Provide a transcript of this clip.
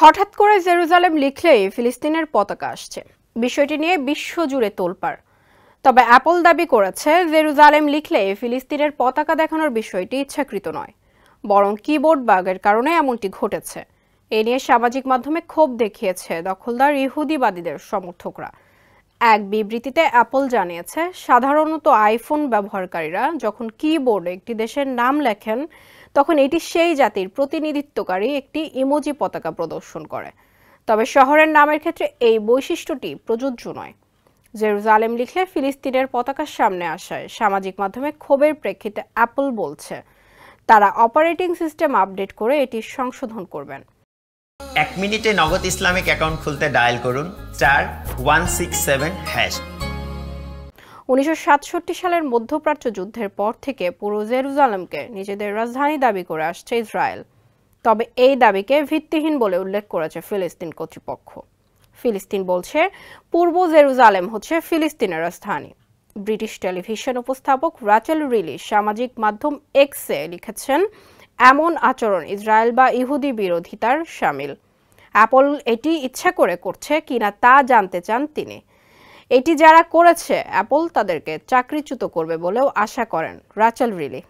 হঠাৎ করে জেরুজালেম লিখলেই ফিলিস্তিনের পতাকা আসছে। বিষয়টি নিয়ে বিশ্বজুড়ে তোলপাড়। তবে অ্যাপল দাবি করেছে জেরুজালেম লিখলে ফিলিস্তিনের পতাকা দেখানোর বিষয়টি ইচ্ছাকৃত নয়, বরং কিবোর্ড বাগের কারণে এমনটি ঘটেছে। এ নিয়ে সামাজিক মাধ্যমে ক্ষোভ দেখিয়েছে দখলদার ইহুদিবাদীদের সমর্থকরা। এক বিবৃতিতে অ্যাপল জানিয়েছে, সাধারণত আইফোন ব্যবহারকারীরা যখন কিবোর্ডে একটি দেশের নাম লেখেন তখন এটি সেই জাতির প্রতিনিধিত্বকারী একটি ইমোজি পতাকা প্রদর্শন করে। তবে শহরের নামের ক্ষেত্রে এই বৈশিষ্ট্যটি প্রযোজ্য নয়। জেরুজালেম লিখলে ফিলিস্তিনের পতাকার সামনে আসায় সামাজিক মাধ্যমে ক্ষোভের প্রেক্ষিতে অ্যাপল বলছে তারা অপারেটিং সিস্টেম আপডেট করে এটি সংশোধন করবেন। 1 মিনিটে নগদ ইসলামিক অ্যাকাউন্ট খুলতে ডায়াল করুন *167#। 1967 সালের মধ্যপ্রাচ্য যুদ্ধের পর থেকে পুরো জেরুজালেমকে নিজেদের রাজধানী দাবি করে আসছে ইসরায়েল। তবে এই দাবিকে ভিত্তিহীন বলে উল্লেখ করেছে ফিলিস্তিন কর্তৃপক্ষ। ফিলিস্তিন বলছে পূর্ব জেরুজালেম হচ্ছে ফিলিস্তিনের রাজধানী। ব্রিটিশ টেলিভিশন উপস্থাপক রাচেল রিলি সামাজিক মাধ্যম এক্সে লিখেছেন, এমন আচরণ ইসরায়েল বা ইহুদি বিরোধিতার শামিল। অ্যাপল এটি ইচ্ছা করে করছে কিনা তা জানতে চান তিনি। এটি যারা করেছে অ্যাপল তাদেরকে চাকরিচ্যুত করবে বলেও আশা করেন রাচেল রিলি।